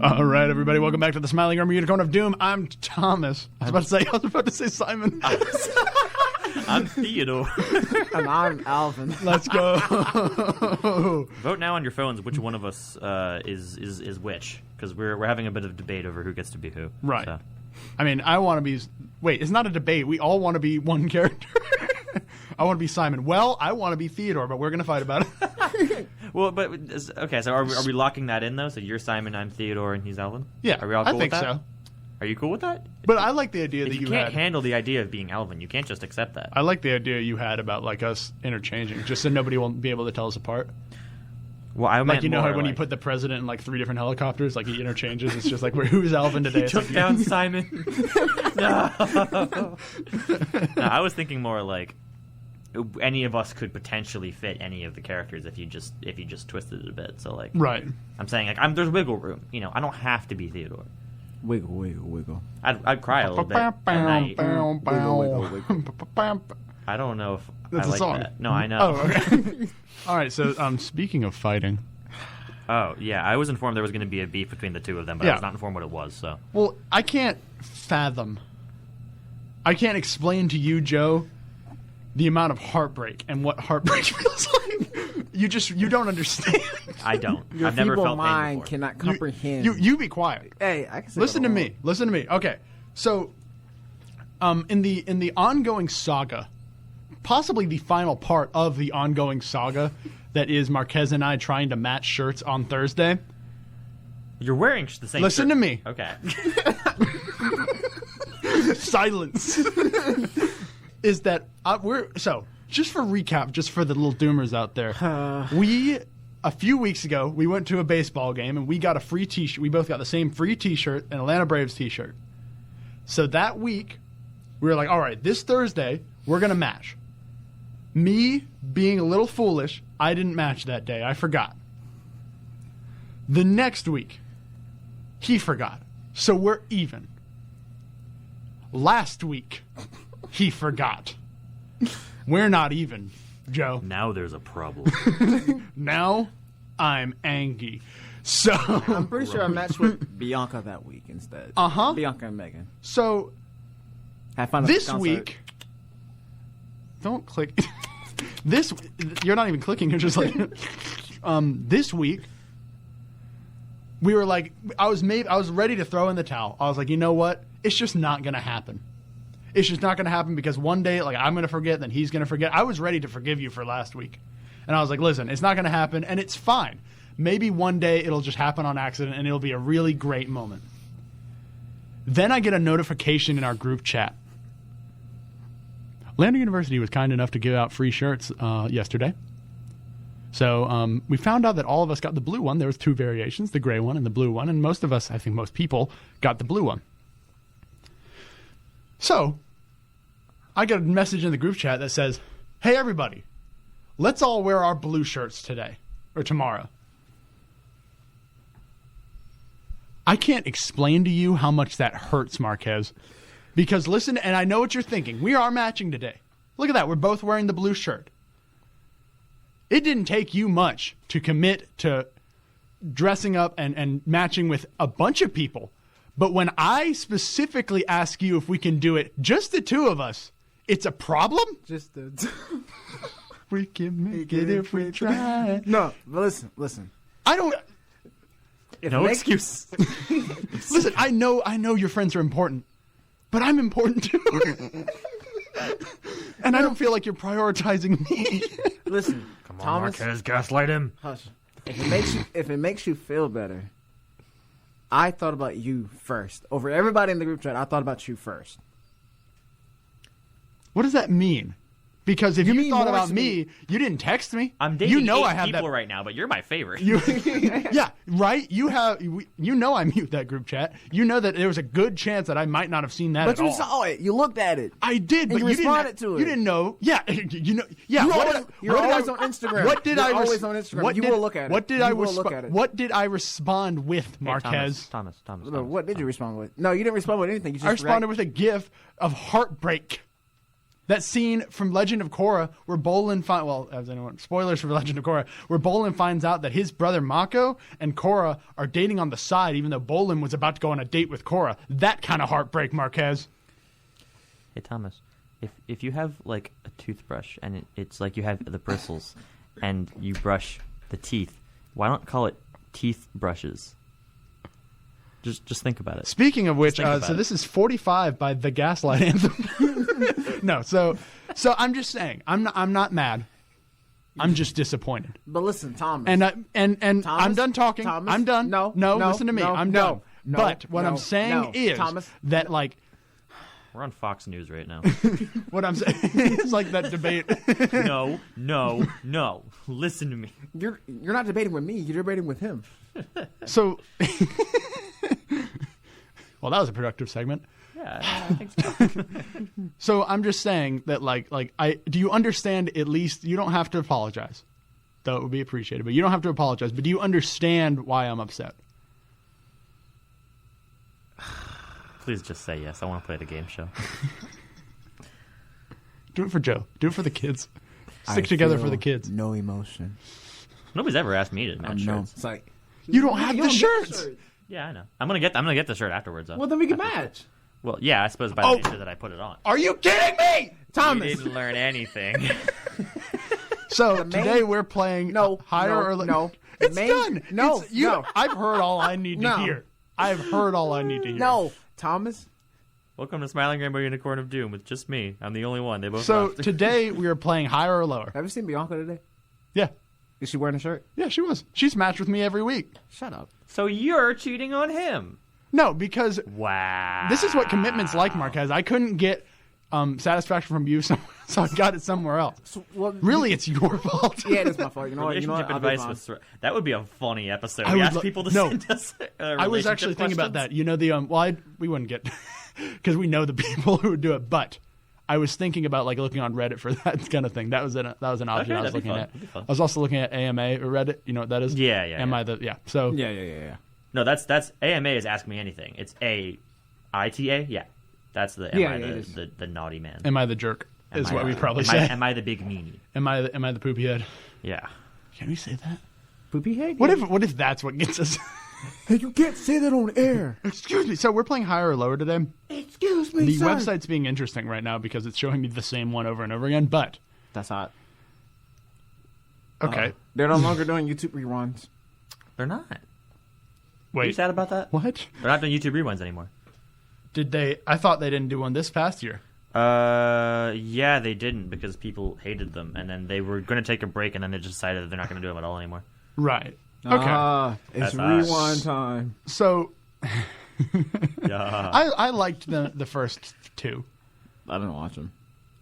All right, everybody, welcome back to the Smiling Armor Unicorn of Doom. I'm Thomas. I was about to say Simon. I'm Theodore. And I'm Alvin. Let's go. Vote now on your phones which one of us is which, because we're having a bit of debate over who gets to be who. Right. So. I mean, I want to be... Wait, it's not a debate. We all want to be one character. I want to be Simon. Well, I want to be Theodore, but we're going to fight about it. Well, but okay. So are we locking that in though? So you're Simon, I'm Theodore, and he's Alvin. Yeah, are we all cool I think with that? so. Are you cool with that? But I like the idea that you can't handle the idea of being Alvin. You can't just accept that. I like the idea you had about like us interchanging, just so nobody will be able to tell us apart. Well, I meant like, you know, how when like, you put the president in like 3 different helicopters, like he interchanges. It's just like, who's Alvin today? He took down Simon. No. No, I was thinking more like any of us could potentially fit any of the characters if you just twisted it a bit. So like, right. I'm saying like there's wiggle room. You know, I don't have to be Theodore. Wiggle, wiggle, wiggle. I'd cry a little bit at night. Wiggle. I don't know if That's I like a song. that. No, I know. Oh, okay. All right. So, speaking of fighting. Oh yeah, I was informed there was going to be a beef between the two of them, but I was not informed what it was. So. Well, I can't explain to you, Joe, the amount of heartbreak and what heartbreak feels like. You don't understand. I don't. Your I've never feeble felt pain mind before. cannot comprehend. You be quiet. Hey, I can say Listen to me. Listen to me. Okay. So, in the ongoing saga, possibly the final part of the ongoing saga, that is Marquez and I trying to match shirts on Thursday. You're wearing the same. Listen shirt. to me. Okay. Silence. Is that just for recap, just for the little doomers out there, a few weeks ago we went to a baseball game and we got a free T-shirt. We both got the same free T-shirt, an Atlanta Braves T-shirt. So that week we were like, all right, this Thursday we're gonna match. Me being a little foolish, I didn't match that day. I forgot. The next week, he forgot. So we're even. Last week, he forgot. We're not even, Joe. Now there's a problem. Now I'm angry. So I'm pretty sure I matched with Bianca that week instead. Uh-huh. Bianca and Megan. So Have fun at the this concert. week, don't click. You're not even clicking. You're just like, this week, we were like, I was ready to throw in the towel. I was like, you know what? It's just not going to happen. It's just not going to happen because one day, like, I'm going to forget, then he's going to forget. I was ready to forgive you for last week. And I was like, listen, it's not going to happen, and it's fine. Maybe one day it'll just happen on accident, and it'll be a really great moment. Then I get a notification in our group chat. Lander University was kind enough to give out free shirts yesterday. So we found out that all of us got the blue one. There was 2 variations, the gray one and the blue one. And most of us, I think most people, got the blue one. So I got a message in the group chat that says, hey, everybody, let's all wear our blue shirts today or tomorrow. I can't explain to you how much that hurts, Marquez. Because listen, and I know what you're thinking. We are matching today. Look at that. We're both wearing the blue shirt. It didn't take you much to commit to dressing up and matching with a bunch of people. But when I specifically ask you if we can do it, just the 2 of us, it's a problem? Just the We can make it if we try. No, but listen. I don't... No excuse. Listen, I know your friends are important. But I'm important too. And I don't feel like you're prioritizing me. Listen, Come on, Thomas, Marquez, gaslight him. hush. If it makes you feel better, I thought about you first. Over everybody in the group chat, I thought about you first. What does that mean? Because if you mean thought more about to me, you didn't text me. I'm dating you know 8 I have people that. right now, but you're my favorite. Yeah, right? You know I mute that group chat. You know that there was a good chance that I might not have seen that But at all. you saw it. You looked at it. I did, but you you responded to it. You didn't know. Yeah, you know. Yeah, You're always on Instagram. What did You're I? always on Instagram. You will look at it. What did You I will look at it. What did I respond with, Marquez? Thomas. What did you respond with? No, you didn't respond with anything. You just I responded with a gif of heartbreak. That scene from Legend of Korra where Bolin spoilers for Legend of Korra, where Bolin finds out that his brother Mako and Korra are dating on the side, even though Bolin was about to go on a date with Korra. That kind of heartbreak, Marquez. Hey Thomas, if you have like a toothbrush and it's like you have the bristles, and you brush the teeth, why not call it teeth brushes? Just think about it. Speaking of which, so this is 45 by the Gaslight Anthem. No, so I'm just saying, I'm not mad. I'm just disappointed. But listen, Thomas. And Thomas, I'm done talking. Thomas, I'm done. No, listen to me. I'm done. But what I'm saying is Thomas, that like we're on Fox News right now. what I'm saying is like that debate. No. Listen to me. You're not debating with me. You're debating with him. So, well, that was a productive segment. Yeah, I think so. So I'm just saying that, do you understand? At least you don't have to apologize, though it would be appreciated. But you don't have to apologize. But do you understand why I'm upset? Please just say yes. I want to play the game show. Do it for Joe. Do it for the kids. Stick together for the kids. No emotion. Nobody's ever asked me to match shirts. It's like You don't have the shirts. Yeah, I know. I'm gonna get the shirt afterwards. Though. Well, then we can match. Well, yeah, I suppose by the nature that I put it on. Are you kidding me? Thomas. You didn't learn anything. So today we're playing higher or lower. No, it's done. No, no. I've heard all I need to hear. I've heard all I need to hear. No, Thomas. Welcome to Smiling Rainbow Unicorn of Doom with just me. I'm the only one. They both So left. today we are playing higher or lower. Have you seen Bianca today? Yeah. Is she wearing a shirt? Yeah, she was. She's matched with me every week. Shut up. So you're cheating on him. No, because Wow. this is what commitment's like, Marquez. I couldn't get satisfaction from you, so I got it somewhere else. So, well, Really, it's your fault. Yeah, it is my fault. You know what? Relationship I'll be advice fine. that would be a funny episode. I We would ask people to no. send us. I was actually thinking about that. You know, we wouldn't get because we know the people who would do it, but I was thinking about looking on Reddit for that kind of thing. That was an option I was that'd be looking fun. at. That'd be fun. I was also looking at AMA or Reddit. You know what that is? Yeah. So Yeah. No, that's AMA is Ask Me Anything. It's AITA. Yeah, that's the the naughty man. am I the jerk? Is what we probably am say. Am I the big meanie? Am I the poopy head? Yeah. Can we say that? Poopy head? What if that's what gets us? Hey, you can't say that on air. Excuse me. So we're playing higher or lower today. Excuse me, The sir. website's being interesting right now because it's showing me the same one over and over again. But That's hot. okay, They're no longer doing YouTube reruns. They're not. Are you wait, sad about that? what? They're not doing YouTube rewinds anymore. Did they? I thought they didn't do one this past year. Yeah, they didn't because people hated them, and then they were going to take a break, and then they just decided that they're not going to do them at all anymore. Right. Okay. It's That's rewind us. time. So Yeah. I liked the first two, I didn't watch them.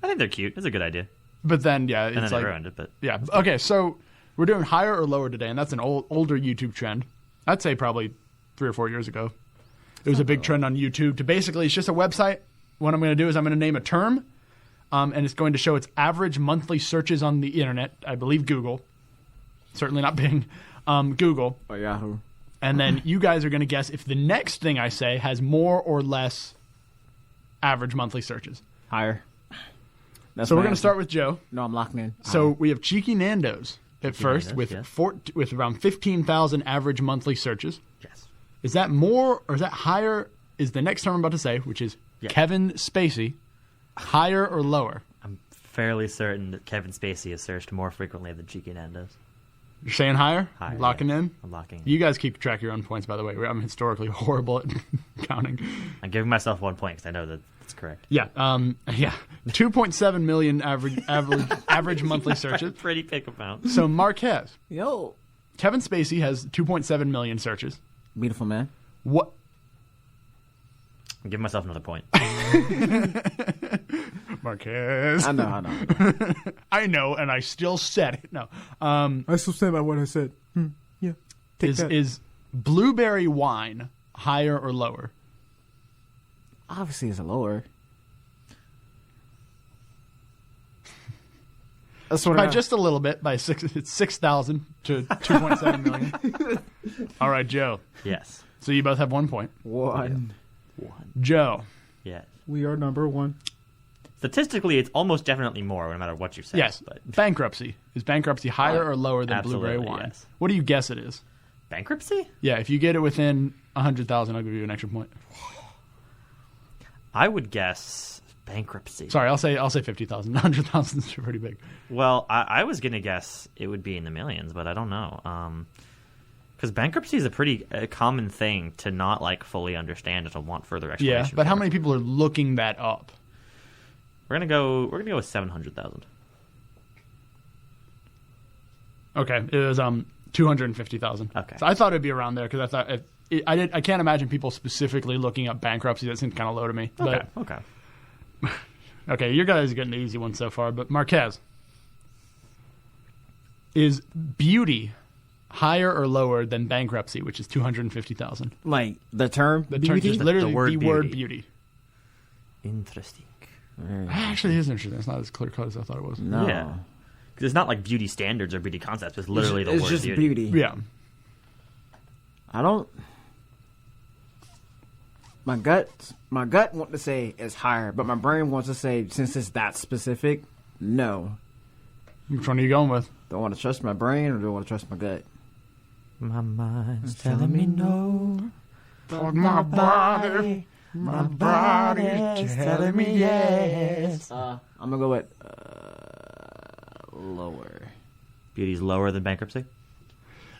I think they're cute. It's a good idea. but then yeah, And then it's they like ruined it, but yeah. Okay, so we're doing higher or lower today, and that's an older YouTube trend. I'd say probably 3 or 4 years ago. It was a big trend on YouTube to basically it's just a website. What I'm going to do is I'm going to name a term, and it's going to show its average monthly searches on the internet. I believe Google, certainly not Bing, Google. Or Yahoo. And then you guys are going to guess if the next thing I say has more or less average monthly searches. Higher. So we're going to start with Joe. No, I'm locking in. So we have Cheeky Nando's at first Nando's, with with around 15,000 average monthly searches. yes. Is that more or is that higher? Is the next term I'm about to say, which is Kevin Spacey, higher or lower? I'm fairly certain that Kevin Spacey is searched more frequently than Cheeky Nando's. You're saying higher? Higher, Locking yeah. in? I'm locking in. You guys keep track of your own points, by the way. I'm historically horrible at counting. I'm giving myself 1 point because I know that it's correct. Yeah, 2.7 million average monthly searches. Pretty big amount. So Marquez, Yo. Kevin Spacey has 2.7 million searches. Beautiful man. What? I'm giving myself another point. Marquez. I know. I know, and I still said it. No. I still stand by what I said. Yeah. Is blueberry wine higher or lower? Obviously, it's a lower. That's what By just a little bit, by it's 6,000 to 2.7 million. All right, Joe. Yes. So you both have 1 point. One. Joe. Yes. We are number one. Statistically, it's almost definitely more, no matter what you say. Yes. But Bankruptcy. Is bankruptcy higher or lower than Absolutely, blueberry wine? yes. What do you guess it is? bankruptcy? Yeah, if you get it within 100,000, I'll give you an extra point. I would guess bankruptcy. Sorry, I'll say 50,000. 100,000 is pretty big. Well, I was going to guess it would be in the millions, but I don't know. Because bankruptcy is a pretty common thing to not like fully understand and to want further explanation. Yeah, but how many people are looking that up? We're gonna go with 700,000. Okay, it was 250,000. Okay. So I thought it'd be around there because I thought I can't imagine people specifically looking up bankruptcy. That seems kind of low to me. Okay. But, Okay. okay, you guys are getting the easy one so far. But Marquez, is beauty higher or lower than bankruptcy, which is 250,000? Like the term, The term, just literally word word beauty. beauty. Interesting. Actually, it is interesting. It's not as clear cut as I thought it was. No. Yeah. Because it's not like beauty standards or beauty concepts. It's literally the it's word just beauty. Yeah. I don't. My gut wants to say it's higher, but my brain wants to say since it's that specific, no. Which one are you going with? Do I want to trust my brain or do I want to trust my gut? My mind's telling me no. But my body's telling me yes. I'm gonna go with lower. Beauty's lower than bankruptcy?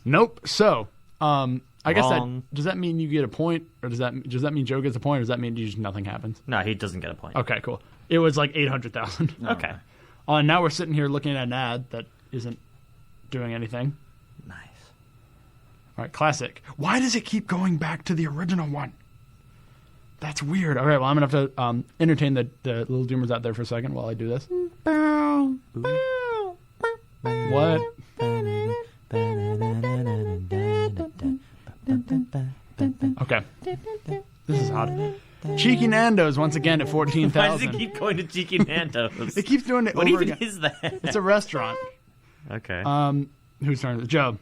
Nope. So, I guess Wrong. does that mean you get a point, or does that mean Joe gets a point, or does that mean nothing happens? No, he doesn't get a point. Okay, cool. It was like 800,000. Okay. And now we're sitting here looking at an ad that isn't doing anything. Nice. All right, classic. Why does it keep going back to the original one? That's weird. All right, well, I'm going to have to entertain the little doomers out there for a second while I do this. What? Okay. This is odd. Cheeky Nando's once again at Why does it 14,000. keep going to Cheeky Nando's? It keeps doing it What over even again. is that? It's a restaurant. Okay. Whose turn is it? Joe.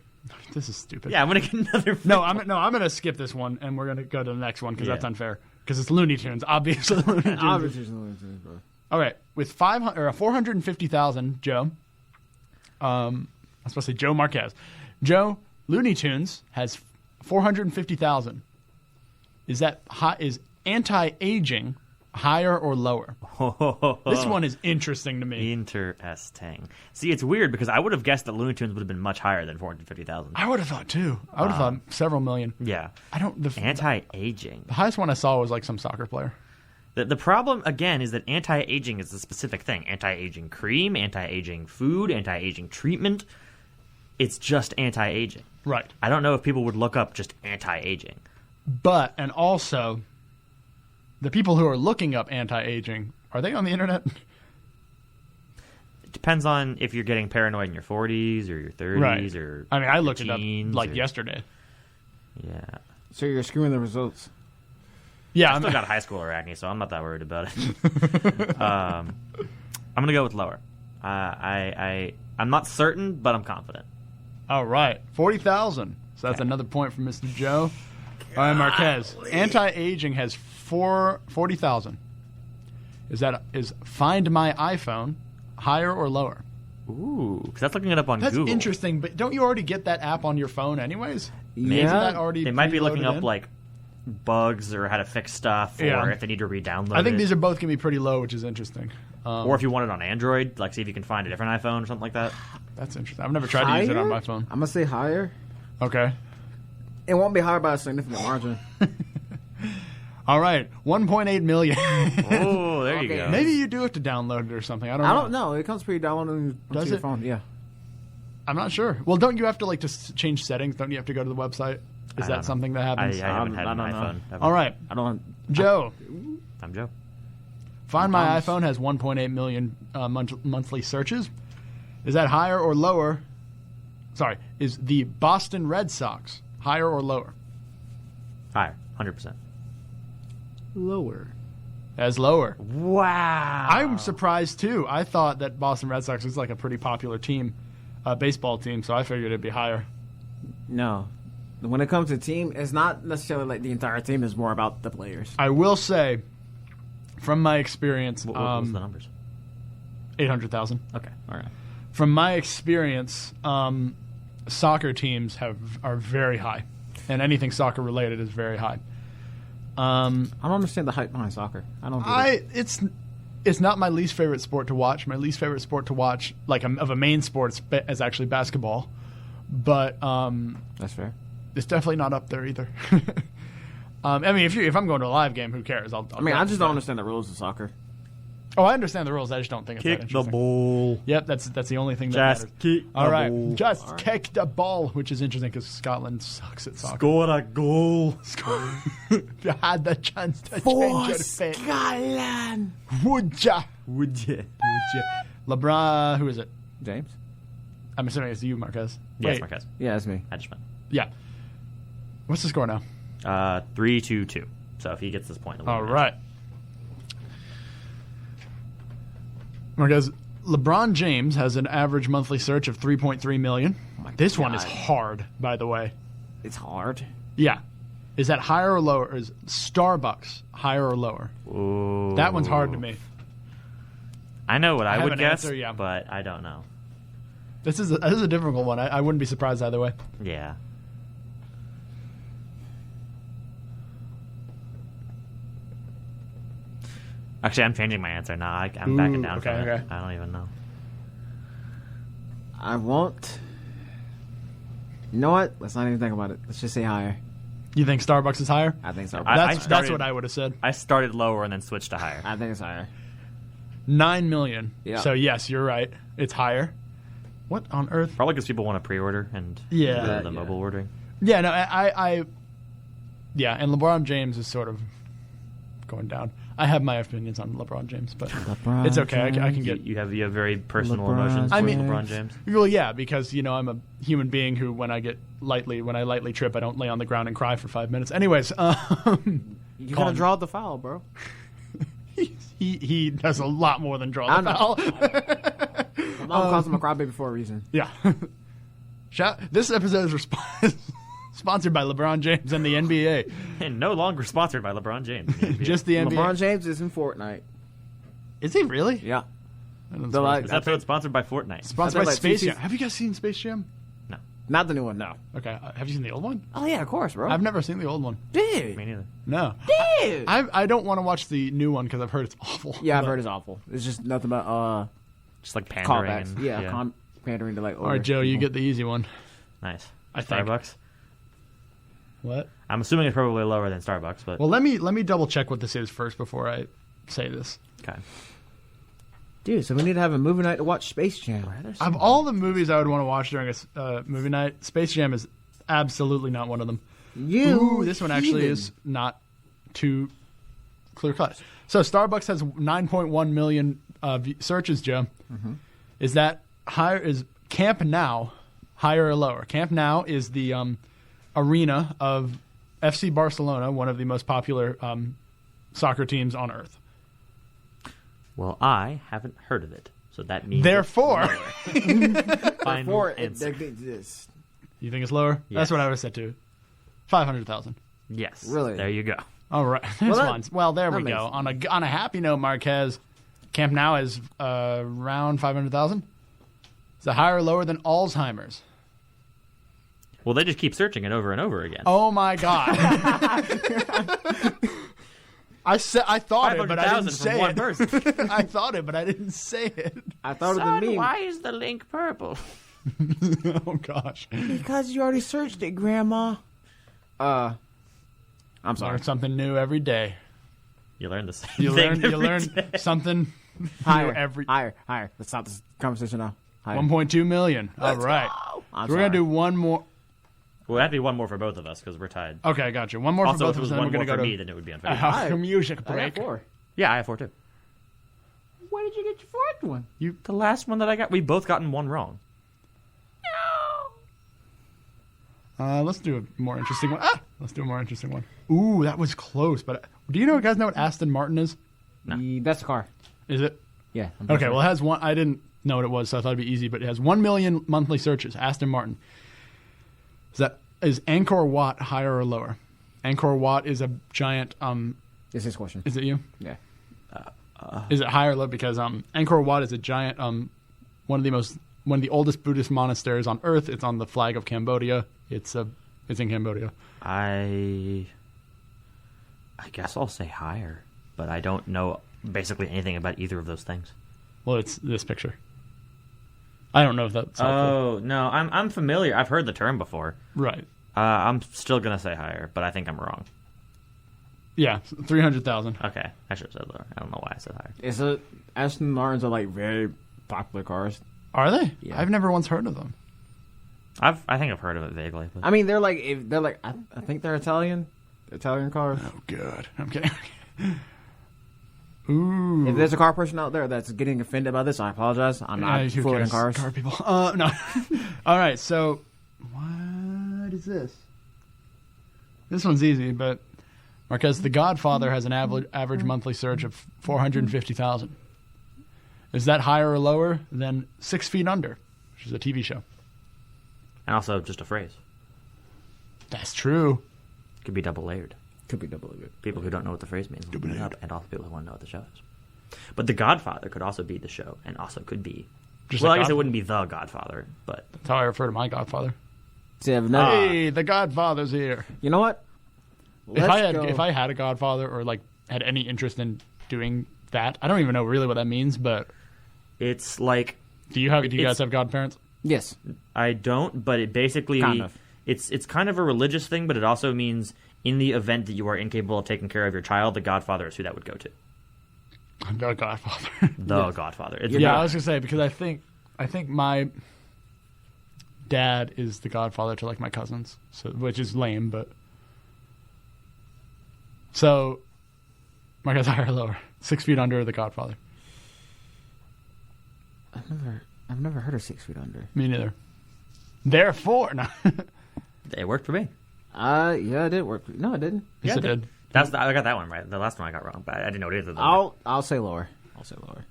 This is stupid. Yeah, I'm going to get another... No, I'm going to skip this one, and we're going to go to the next one because Yeah. that's unfair. Because it's Looney Tunes, obviously. Looney Tunes. Obviously, bro. All right, with 450,000, Joe. I was supposed to say Joe Marquez. Joe, Looney Tunes has 450,000. Is anti-aging higher or lower? This one is interesting to me. Interesting. See, it's weird because I would have guessed that Looney Tunes would have been much higher than 450,000. I would have thought too. I would have thought several million. Yeah. I don't. The Anti-aging. highest one I saw was like some soccer player. The problem, again, is that anti-aging is a specific thing. Anti-aging cream, anti-aging food, anti-aging treatment. It's just anti-aging. Right. I don't know if people would look up just anti-aging. But, and also, the people who are looking up anti-aging, are they on the internet? It depends on if you're getting paranoid in your 40s or your 30s Right. or I mean, I looked it your up teens like or- yesterday. Yeah. So you're screwing the results. Yeah, I still got high schooler acne, so I'm not that worried about it. I'm going to go with lower. I'm not certain, but I'm confident. all right. 40,000. So that's another point for Mr. Joe. All right, Marquez. Anti-aging has 40,000. Is Find My iPhone higher or lower? Ooh, because that's looking it up on That's Google. interesting, but don't you already get that app on your phone anyways? Maybe Isn't that already They might be looking preloaded up in? like bugs or how to fix stuff, or Yeah. if they need to re-download I think it. these are both going to be pretty low, which is interesting. Or if you want it on Android, like see if you can find a different iPhone or something like that. That's interesting. I've never tried to use it on my phone. I'm gonna say higher. Okay. It won't be higher by a significant margin. All right. 1.8 million. Oh, there you Okay. go. Maybe you do have to download it or something. I don't know. I don't know. It comes pre-downloaded Does onto your it? phone. Yeah. I'm not sure. Well, don't you have to like just change settings? Don't you have to go to the website? Is I that don't something that I happens? haven't had I an don't know. iPhone. ever. All right. I don't. Joe, I'm Joe. Find My iPhone has 1.8 million monthly searches. Is that higher or lower? Sorry, is the Boston Red Sox higher or lower? Higher, 100%. Lower. As lower. Wow. I'm surprised too. I thought that Boston Red Sox was like a pretty popular team, baseball team, so I figured it'd be higher. No. When it comes to team, it's not necessarily like the entire team. It's more about the players. I will say From my experience, What was the numbers? 800,000. Okay, all right. From my experience, soccer teams are very high, and anything soccer related is very high. I don't understand the hype behind soccer. I don't get it. It's not my least favorite sport to watch. My least favorite sport to watch, of a main sport, is actually basketball. But That's fair. it's definitely not up there either. I mean, if I'm going to a live game, who cares? I'll I just don't understand the rules of soccer. Oh, I understand the rules. I just don't think it's that Kick the interesting. ball. Yep, that's the only thing that Just matters. kick All the right, ball. just kick the ball, which is interesting because Scotland sucks at soccer. Score a goal. If you had the chance to change your fate, Scotland. would ya? Would you? LeBron, who is it? James? I'm assuming it's you, Marquez. Yes, Wait, Marquez. Yeah, that's me. I just meant. Yeah. What's the score now? 3-2-2. So if he gets this point, All right. Marquez, LeBron James has an average monthly search of 3.3 million. This one is God. hard, by the way. It's hard. Yeah. Is that higher or lower? Is Starbucks higher or lower? Ooh. That one's hard to me. I know what I have would an guess, answer, yeah. but I don't know. This is a difficult one. I wouldn't be surprised either way. Yeah. Actually, I'm changing my answer now. I'm backing down from it. okay. I don't even know. I won't. You know what? Let's not even think about it. Let's just say higher. You think Starbucks is higher? I think so. That's started- what I would have said. I started lower and then switched to higher. I think it's higher. 9 million. Yeah. So yes, you're right. It's higher. What on earth? Probably because people want to pre-order and Yeah. the mobile ordering. Yeah, no, yeah, and LeBron James is sort of going down. I have my opinions on LeBron James, but it's okay. I can get. You have very personal LeBron emotions I towards mean- LeBron James. Well, yeah, because I'm a human being who, when I lightly trip, I don't lay on the ground and cry for 5 minutes. Anyways, You Calm. gotta draw the foul, bro. he does a lot more than draw the foul. My mom calls him a crybaby for a reason. Yeah. This episode is sponsored by LeBron James and the NBA. And no longer sponsored by LeBron James. Just the NBA. LeBron James is in Fortnite. Is he really? Yeah. That's They're like- This episode sponsored by Fortnite. sponsored I by think like Space two Jam. Have you guys seen Space Jam? Not the new one, no. Okay. Have you seen the old one? Oh, yeah, of course, bro. I've never seen the old one. Dude. Me neither. No. Dude. I don't want to watch the new one because I've heard it's awful. Yeah, I've But- heard it's awful. It's just nothing but Just like pandering. callbacks. And, Yeah, pandering to like. All right, Joe, you get the easy one. Nice. I think. Starbucks. What? I'm assuming it's probably lower than Starbucks, but Well, let me double check what this is first before I say this. okay. Dude, so we need to have a movie night to watch Space Jam. Of all the movies I would want to watch during a movie night, Space Jam is absolutely not one of them. You. Ooh, this one actually heathen. is not too clear cut. So Starbucks has 9.1 million searches, Joe. Mm-hmm. Is that higher? Is Camp Now higher or lower? Camp Now is the arena of FC Barcelona, one of the most popular soccer teams on earth. Well, I haven't heard of it, so that means Therefore, final Or it answer. exists. you think it's lower? Yes. That's what I would have said too. 500,000. Yes. Really? There you go. All right. This that- one's well. There we that go. makes- On a happy note, Marquez, Camp Now is around 500,000. Is it higher or lower than Alzheimer's? Well, they just keep searching it over and over again. Oh my God! I thought it, but I didn't 500,000 say from one it. person. I thought it, but I didn't say it. I thought of the meme. why is the link purple? Oh gosh! Because you already searched it, Grandma. I'm sorry. Learn something new every day. You learn the same You thing learn. You every learn day. something Higher. new every. Higher. Let's stop this conversation now. Higher. 1.2 million. All right. I'm So we're gonna sorry. do one more. Well, it'd have to be one more for both of us because we're tied. Okay, I got you. One more for Also, both if it of us, was and then one we're more gonna for go me, to then it would be unfair. a music I break. got 4. Yeah, I have 4 too. Where did you get your 4th one? The last one that I got, we both gotten one wrong. Let's do a more interesting one. Let's do a more interesting one. Ooh, that was close. But do you guys know what Aston Martin is? No. Is That's the car. it? Yeah. Okay, well, it has one. I didn't know what it was, so I thought it'd be easy. But it has 1 million monthly searches. Aston Martin. Is Angkor Wat higher or lower? Angkor Wat is a giant. It's his question. Is it you? Yeah. Is it high or low? Because Angkor Wat is a giant, one of the oldest Buddhist monasteries on Earth. It's on the flag of Cambodia. It's in Cambodia. I guess I'll say higher, but I don't know basically anything about either of those things. Well, it's this picture. I don't know if that's helpful. Oh no, I'm familiar. I've heard the term before. Right. I'm still gonna say higher, but I think I'm wrong. Yeah, 300,000. Okay, I should have said lower. I don't know why I said higher. Is it Aston Martins are like very popular cars? Are they? Yeah. I've never once heard of them. I think I've heard of it vaguely. But... I mean, they're like I think they're Italian cars. Oh, good. I'm kidding. Ooh. If there's a car person out there that's getting offended by this, I apologize. I'm not who fluent in cares? cars. Car people. No. All right. So, what is this? This one's easy, but Marquez, The Godfather has an average monthly surge of 450,000. Is that higher or lower than 6 Feet Under, which is a TV show? And also just a phrase. That's true. Could be double layered. Could be double layered. People who don't know what the phrase means, Double layered. and also people who want to know what the show is. But The Godfather could also be the show, and also could be. Just Well, like I guess it Godfather. wouldn't be The Godfather, but That's how I refer to my Godfather. See, I've never. Hey, the Godfather's here. You know what? If I had a Godfather or like had any interest in doing that, I don't even know really what that means. But it's like do you guys have godparents? Yes. I don't, but it basically Kind of. it's kind of a religious thing, but it also means in the event that you are incapable of taking care of your child, the Godfather is who that would go to. The Godfather. The Godfather. It's Yeah, I was gonna say because I think my dad is the Godfather to like my cousins, so which is lame, but so my guy's higher or lower? 6 Feet Under, or The Godfather? I've never heard of 6 Feet Under. Me neither. Therefore, no. It worked for me. Yeah, it did work. No, it didn't. Yes, Yeah, it did. I got that one right. The last one I got wrong, but I didn't know it either. I'll say lower. I'll say lower.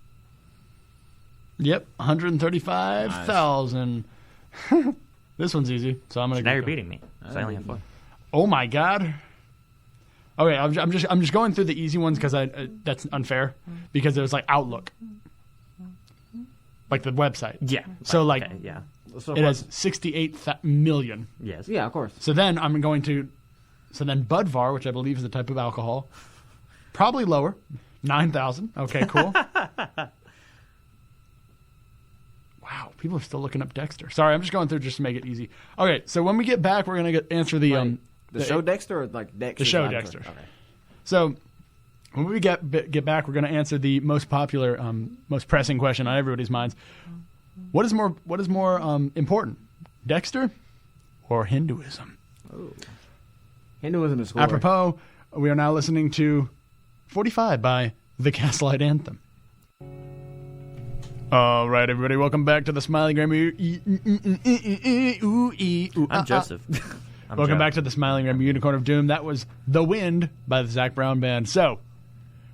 Yep, 135,000. This one's easy, so I'm gonna. Now go. you're beating me. So I only have 4. Oh my god. Okay, I'm just going through the easy ones because that's unfair because it was like Outlook, like the website. Yeah. So like okay, yeah. it has 68 million. Yes. Yeah, of course. So then I'm going to, Budvar, which I believe is a type of alcohol, probably lower, 9,000. Okay, cool. Wow, people are still looking up Dexter. Sorry, I'm just going through just to make it easy. Okay, so when we get back, we're gonna answer the The show Dexter or like Dexter? the show Dexter? Dexter. Okay. So when we get back, we're going to answer the most popular, most pressing question on everybody's minds. What is more important, Dexter or Hinduism? Oh. Hinduism is cool. Apropos, we are now listening to 45 by The Gaslight Anthem. All right, everybody, welcome back to the Smiling Grammy. I'm Joseph. Welcome back to the Smiling Grammy Unicorn of Doom. That was The Wind by the Zac Brown Band. So,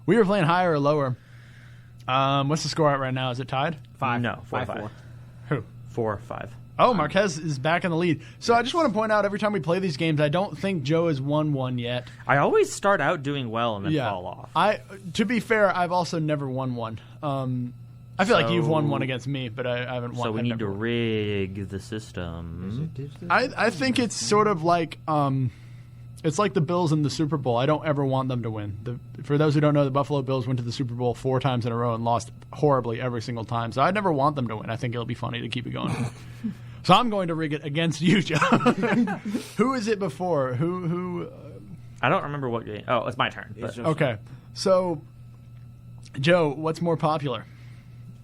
we were playing higher or lower. What's the score at right now? Is it tied? 5. No, 4 5. 5. Who? 4 5. Oh, Marquez is back in the lead. So I just want to point out, every time we play these games, I don't think Joe has won one yet. I always start out doing well and then fall off. To be fair, I've also never won one. I feel like you've won one So- against me, but I haven't won. So we I've need never to won. rig the system. I think it's sort of like it's like the Bills in the Super Bowl. I don't ever want them to win. For those who don't know, the Buffalo Bills went to the Super Bowl 4 times in a row and lost horribly every single time. So I never want them to win. I think it'll be funny to keep it going. So I'm going to rig it against you, Joe. Who is it before? Who? I don't remember what game. Oh, it's my turn. But Okay. So, Joe, what's more popular?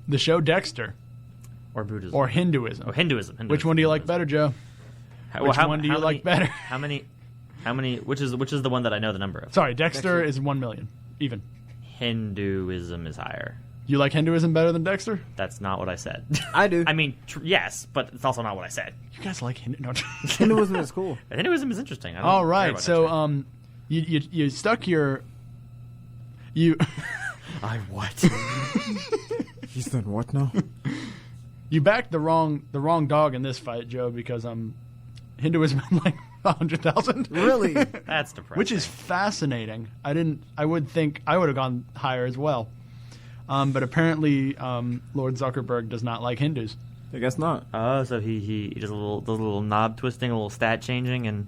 The show Dexter or Buddhism. or Hinduism? Oh, Hinduism. Which one do you like better, Joe? Which one do you like better? How many? Which is the one that I know the number of? Sorry, Dexter is 1 million. Even. Hinduism is higher. You like Hinduism better than Dexter? That's not what I said. I do. I mean, yes, but it's also not what I said. You guys like Hinduism? No. Hinduism is cool. Hinduism is interesting. I don't All care right. about So, Dexter. you stuck your you I what? He's done what now? you backed the wrong dog in this fight, Joe, because Hinduism had like 100,000. Really? That's depressing. Which is fascinating. I would think I would have gone higher as well. But apparently, Lord Zuckerberg does not like Hindus. I guess not. Oh, so he does a little knob twisting, a little stat changing, and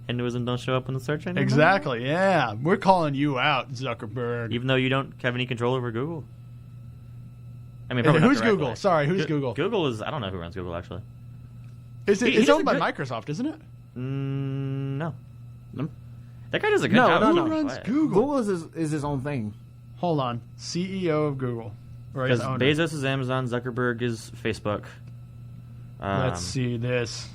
Hinduism don't show up in the search anymore? Exactly, yeah. We're calling you out, Zuckerberg. Even though you don't have any control over Google. I mean, probably who's not directly. Google? Sorry, who's Google? Google is, I don't know who runs Google, actually. It's does owned a by good- Microsoft, isn't it? No. That guy does a good No, job. no, Who no. runs Quiet. Google? Google is his own thing. Hold on. CEO of Google. Or his Because owner. Bezos is Amazon, Zuckerberg is Facebook. Let's see this.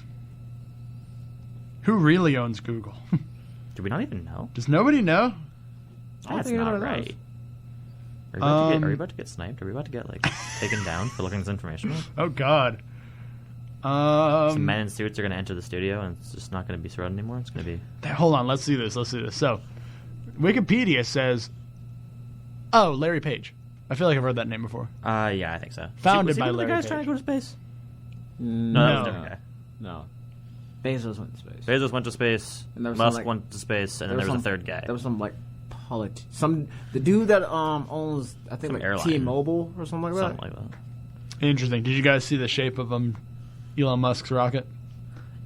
Who really owns Google? Do we not even know? Does nobody know? That's think not anybody right. knows. Are we about to get sniped? Are we about to get taken down for looking at this information? Oh, God. Some men in suits are going to enter the studio, and it's just not going to be surrounded anymore. It's going to be. Hold on. Let's see this. So, Wikipedia says, oh, Larry Page. I feel like I've heard that name before. Yeah, I think so. Founded Was he by one of the Larry guys trying to go to space? No, No, that was a different guy. No. Bezos went to space. Bezos went to space. And there was Musk some, went to space, and then there was a third guy. There was some the dude that owns I think Some like airline. T-Mobile or something like that. Something like that. Interesting. Did you guys see the shape of Elon Musk's rocket?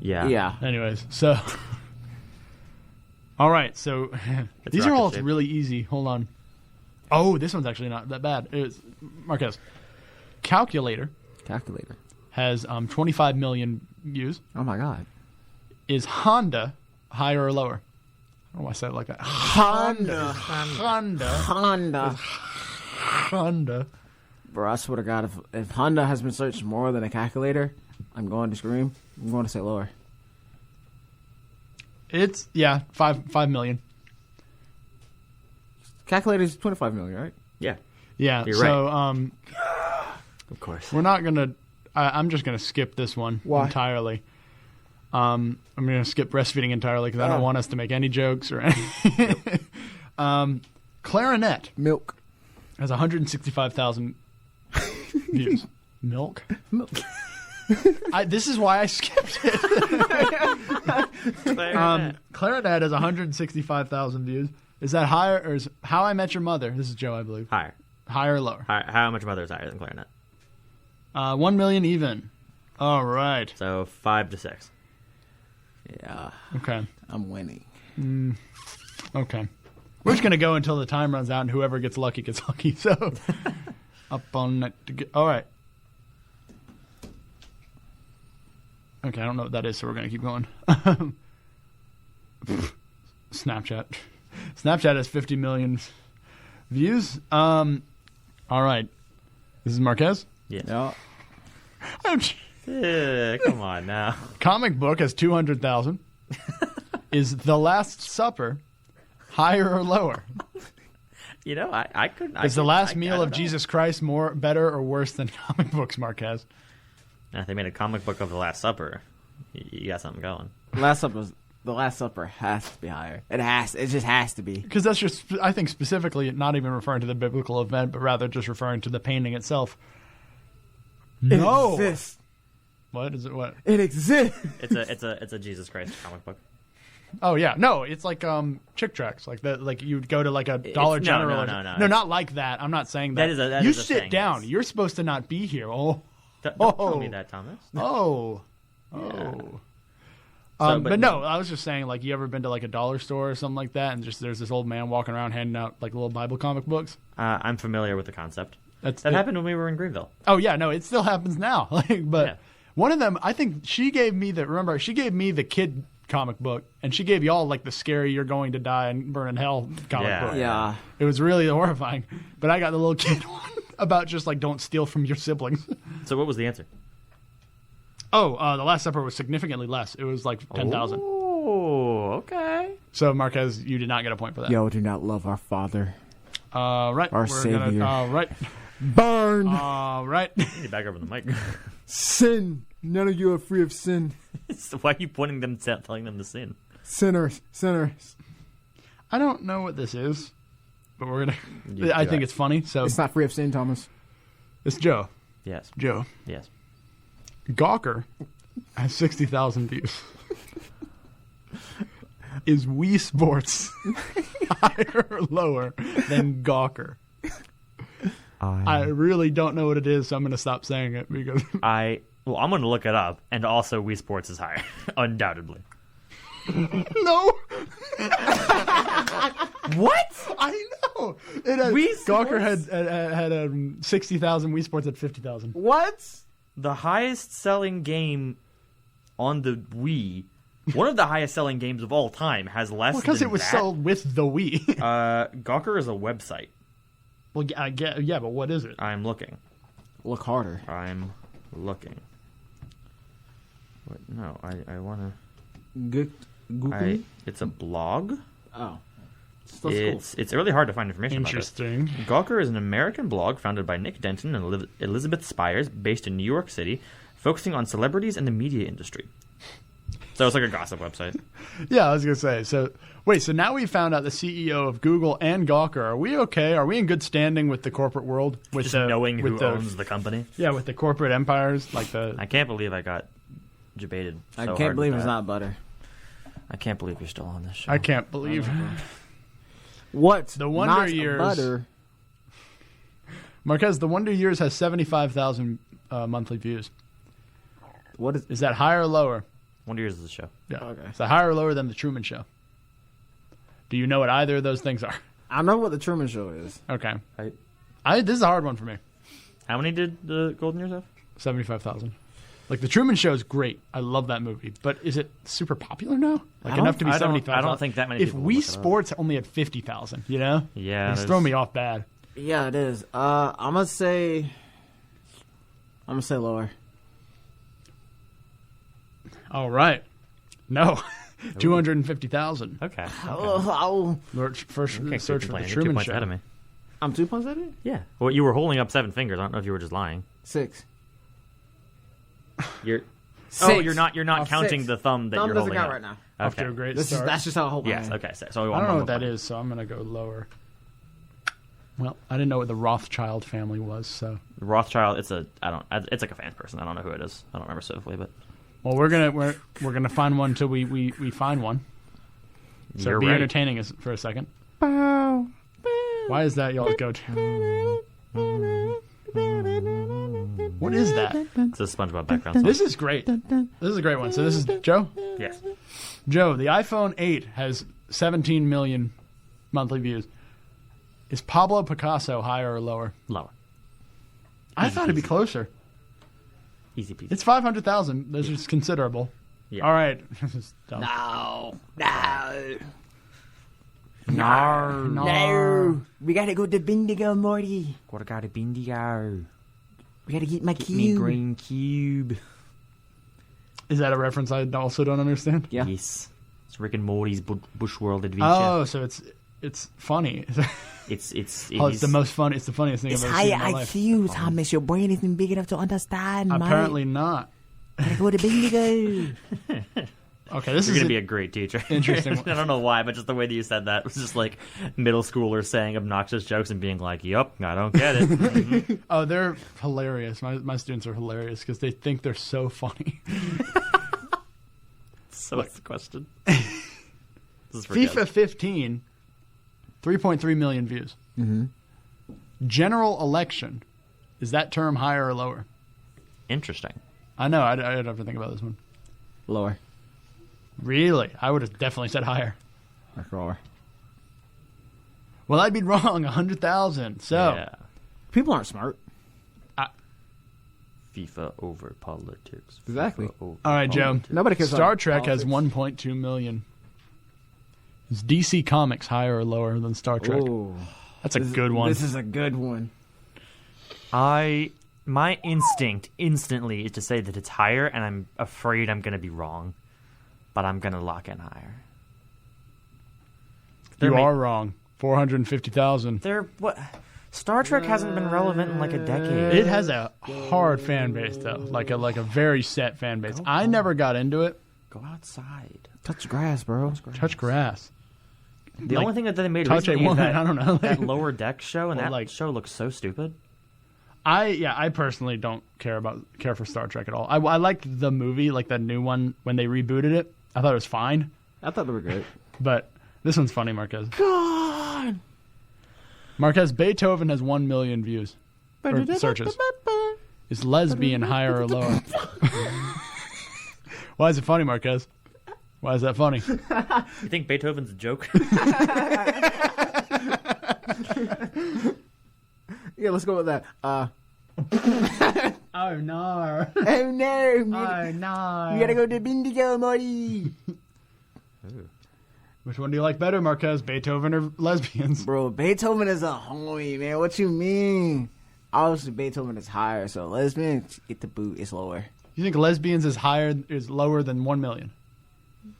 Yeah. Yeah. Anyways, so. All right, so these are rocket all shaped. really easy. Hold on. Oh, this one's actually not that bad. It's Marquez. Calculator has 25 million views. Oh my god. Is Honda higher or lower? I don't know why I said it like that. Honda. Bro, I swear to God, if Honda has been searched more than a calculator, I'm going to scream. I'm going to say lower. It's 5 million. Calculator's 25 million, right? Yeah. Yeah. You're so Of course. we're not gonna. I'm just gonna skip this one entirely. I'm gonna skip breastfeeding entirely because I don't want us to make any jokes or anything. Clarinet Milk. has 165,000 views. Milk. This is why I skipped it. Clarinet has 165,000 views. Is that higher or is How I Met Your Mother? This is Joe, I believe. Higher. Higher or lower? How much Mother is higher than Clarinet? 1 million even. All right. So 5 to 6. Yeah. Okay. I'm winning. Okay. We're just gonna go until the time runs out, and whoever gets lucky gets lucky. So, up on that. All right. Okay, I don't know what that is, so we're gonna keep going. Snapchat. Snapchat has 50 million views. All right. This is Marquez. Yeah. Yeah. Come on now. Comic book has 200,000. Is The Last Supper higher or lower? You know, I could. Is The Last Meal of Jesus Christ better or worse than comic books, Marquez? Now, if they made a comic book of the Last Supper, you got something going. The Last Supper has to be higher. It just has to be. Because that's just, I think, specifically not even referring to the biblical event, but rather just referring to the painting itself. No. It exists. What is it? What? It exists. It's a Jesus Christ comic book. Oh yeah, no, it's like Chick Tracks, like that. Like you'd go to like a Dollar General. No, not like that. I'm not saying that. You sit down. You're supposed to not be here. Don't tell me that, Thomas. Oh. But no, I was just saying, like, you ever been to like a dollar store or something like that, and just there's this old man walking around handing out like little Bible comic books. I'm familiar with the concept. That happened when we were in Greenville. Oh yeah, no, it still happens now. One of them, I think she gave me the kid comic book, and she gave y'all like the scary "you're going to die and burn in hell" comic book. Yeah. It was really horrifying. But I got the little kid one about just like don't steal from your siblings. So what was the answer? Oh, The Last Supper was significantly less. It was like 10,000. Oh, okay. So Marquez, you did not get a point for that. Yo, do not love our Father. Right. Our Savior. All right. Burn. All right. You need to back over the mic. Sin. None of you are free of sin. So why are you pointing them, telling them to sin? Sinners. I don't know what this is, but we're gonna. I think it's funny. So It's not free of sin, Thomas. it's Joe. Yes. Joe. Yes. Gawker has 60,000 views. Is Wii Sports higher or lower than Gawker? I really don't know what it is, so I'm going to stop saying it because I'm going to look it up, and also Wii Sports is higher, undoubtedly. no. What? I know. It had, Wii Sports? Gawker had 60,000. Wii Sports had 50,000. What? The highest selling game on the Wii, one of the highest selling games of all time, has less than Because it was that. sold with the Wii. Gawker is a website. Well, I get, yeah, but what is it? I'm looking. Look harder. I'm looking. What? No, I want Good. to. It's a blog. Oh. It's really hard to find information about it. Interesting. Gawker is an American blog founded by Nick Denton and Elizabeth Spires, based in New York City, focusing on celebrities and the media industry. So it's like a gossip website. Yeah, I was going to say. So, wait, so now we found out the CEO of Google and Gawker. Are we okay? Are we in good standing with the corporate world? With Just the, knowing with who the, owns the company. Yeah, with the corporate empires. Like the. I can't believe I got debated. I so can't hard believe with it's that. not butter. I can't believe you're still on this show. I can't believe. What? The Wonder not Years. Butter. Marquez, the Wonder Years has 75,000 monthly views. What is? Is that higher or lower? Wonder Years is a show. Yeah. Okay. Is that higher or lower than the Truman Show? Do you know what either of those things are? I know what the Truman Show is. Okay. I- This is a hard one for me. How many did the Golden Years have? 75,000. Like the Truman Show is great. I love that movie. But is it super popular now? Like enough to be 75,000? I don't think that many If people would Wii look it up. Sports only had 50,000, you know? Yeah, It's there's- throwing me off bad. Yeah, it is. I'm gonna say lower. All right. No. 250,000. Okay. Oh, First Okay, search for the You're 2 Truman points Show. ahead of me. I'm 2 points at it. Yeah. Well, you were holding up 7 fingers. I don't know if you were just lying. 6. You're. Six. Oh, you're not counting 6. the thumb that Thumb you're doesn't holding count up. right now. Off to Okay. a great That's start. just how I hold my Yes. hand. Okay. So I don't know what that is, so I'm going to go lower. Well, I didn't know what the Rothschild family was, so. Rothschild. It's like a fan person. I don't know who it is. I don't remember specifically, but. Well, we're gonna find one till we find one. So You're be right. entertaining us for a second. Why is that y'all's go-to? What is that? It's a SpongeBob background song. This is great. This is a great one. So this is Joe. Yes. Joe, the iPhone 8 has 17 million monthly views. Is Pablo Picasso higher or lower? Lower. I thought it'd be closer. Easy peasy. It's 500,000. This is considerable. Yeah. All right. This is dumb. No. We gotta go to Bindigo, Morty. What got a bindigo? We gotta get my Get me green cube. Is that a reference I also don't understand? Yeah. Yes. It's Rick and Morty's Bush World Adventure. Oh, so it's funny. It's It's the most fun. It's the funniest thing It's I've ever seen in higher my life. IQ, Thomas. Your brain isn't big enough to understand. Apparently not. Gotta go to Bindigo. Okay, this You're is gonna be a great teacher. interesting one. I don't know why, but just the way that you said that was just like middle schoolers saying obnoxious jokes and being like, "Yup, I don't get it." Mhm. Oh, they're hilarious. My students are hilarious because they think they're so funny. So what's the question? This is for FIFA Kev. 15, 3.3 million views. Mm-hmm. General election, is that term higher or lower? Interesting. I know. I'd have to think about this one. Lower. Really? I would have definitely said higher. That's lower. Well, I'd be wrong. 100,000. So, Yeah. People aren't smart. FIFA over politics. Exactly. FIFA over all right, Joe. politics. Nobody cares Star about Trek has politics. 1.2 million. Is DC Comics higher or lower than Star Trek? Ooh. That's a good one. This is a good one. My instinct instantly is to say that it's higher, and I'm afraid I'm going to be wrong, but I'm going to lock in higher. You are wrong. 450,000. What? Star Trek hasn't been relevant in like a decade. It has a hard fan base though, like a very set fan base. I never got into it. Go outside. Touch grass, bro. Touch grass. The Like, only thing that they made touch a recently is woman. that, I don't know. that Lower Deck show, and Or that like- show looks so stupid. I personally don't care for Star Trek at all. I liked the movie, like the new one when they rebooted it. I thought it was fine. I thought they were great. But this one's funny, Marquez. God. Marquez, Beethoven has 1 million views. Or searches. Is lesbian higher or lower? Why is it funny, Marquez? Why is that funny? You think Beethoven's a joke? Yeah, let's go with that. Oh no! Oh no! Oh no! We gotta go to Bindigo, Marty. Which one do you like better, Marquez? Beethoven or lesbians? Bro, Beethoven is a homie, man. What you mean? Obviously, Beethoven is higher, so lesbians get the boot. It's lower. You think lesbians is lower than 1 million?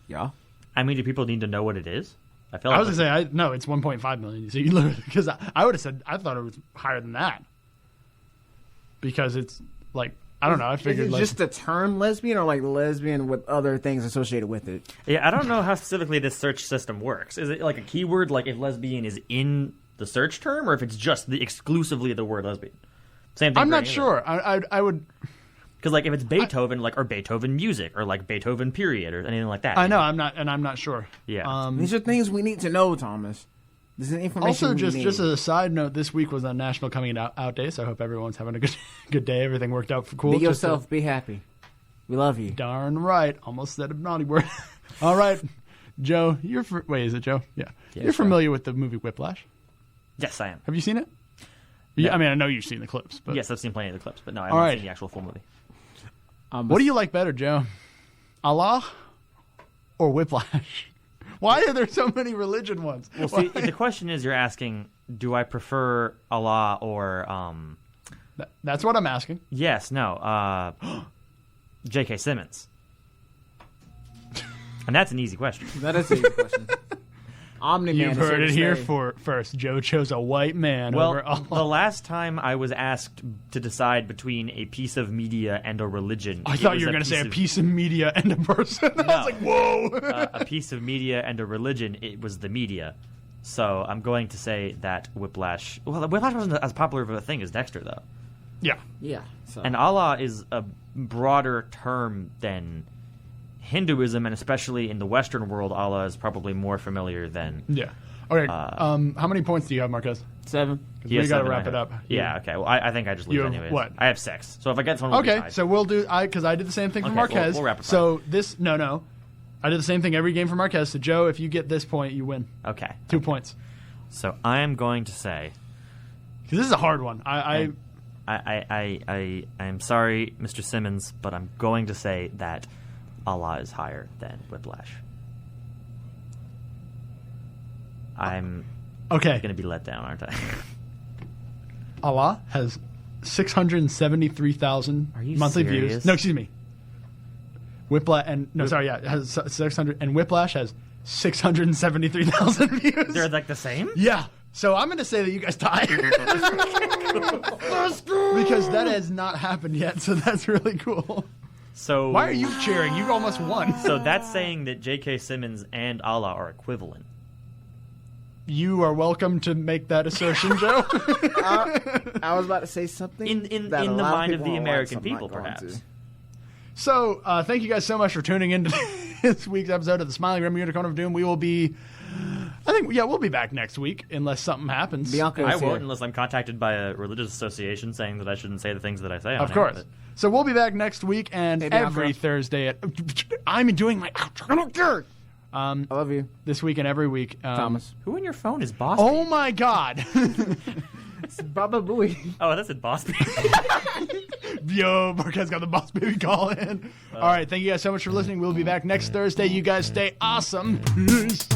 Yeah. I mean, do people need to know what it is? I feel I like was gonna say no. It's 1.5 million. So you literally, because I would have said I thought it was higher than that because it's like I don't know. I figured Is it just the term lesbian or like lesbian with other things associated with it? Yeah, I don't know how specifically this search system works. Is it like a keyword, like if lesbian is in the search term, or if it's just exclusively the word lesbian? Same thing. I'm not sure. I would. Because like if it's Beethoven, like or Beethoven music, or like Beethoven period, or anything like that. I know. I'm not sure. Yeah. These are things we need to know, Thomas. This is information. Also, we need. just as a side note, this week was on National Coming Out Day, so I hope everyone's having a good day. Everything worked out for cool. Be yourself. Be happy. We love you. Darn right. Almost said a naughty word. All right, Joe. Wait, is it Joe? Yeah. You're familiar with the movie Whiplash? Yes, I am. Have you seen it? Yeah. I mean, I know you've seen the clips, but Yes, I've seen plenty of the clips, but no, I haven't seen the actual full movie. What do you like better, Joe? Allah or Whiplash? Why are there so many religion ones? Well, see, the question is, you're asking, do I prefer Allah or That's what I'm asking. Yes, no, J.K. Simmons. And that's an easy question. That is a good question. Omni-Man. You've heard it here first. Joe chose a white man over Well, Allah. the last time I was asked to decide between a piece of media and a religion, I thought you were going to say a piece of media and a person. I was like, whoa. A piece of media and a religion, it was the media. So I'm going to say that Whiplash... Well, Whiplash wasn't as popular of a thing as Dexter, though. Yeah. Yeah. So. And Allah is a broader term than Hinduism, and especially in the Western world, Allah is probably more familiar than... Yeah. Okay. How many points do you have, Marquez? 7. We got to wrap it up. Yeah, okay. Well, I think I just lose anyways. What? I have 6. So if I get someone, we'll be tied. So we'll do... Because I did the same thing for Okay, Marquez. we'll wrap it so this... No. I did the same thing every game for Marquez. So, Joe, if you get this point, you win. Okay. 2 points. So I am going to say... Because this is a hard one. I'm sorry, Mr. Simmons, but I'm going to say that Allah is higher than Whiplash. I'm okay. going to be let down, aren't I? Allah has 673,000 monthly serious? views. No, excuse me. Whiplash has 600, and Whiplash has 673,000 views. They're like the same? Yeah. So I'm going to say that you guys tied. Because that has not happened yet, so that's really cool. So why are you cheering? You almost won. So that's saying that J.K. Simmons and Allah are equivalent. You are welcome to make that assertion, Joe. I was about to say something in the mind of the American people, perhaps. So, thank you guys so much for tuning in to this week's episode of the Smiling Grim Unicorn of Doom. We will be, we'll be back next week unless something happens. I won't unless I'm contacted by a religious association saying that I shouldn't say the things that I say. Of course. So we'll be back next week and every Thursday at. I'm doing my outro. I love you. This week and every week. Thomas. Who in your phone is Boss Oh my God. It's Baba Booey. Oh, that's it, Boss Baby. Yo, Marquez got the Boss Baby call in. All right, thank you guys so much for listening. We'll be back next Thursday. You guys stay awesome. Peace.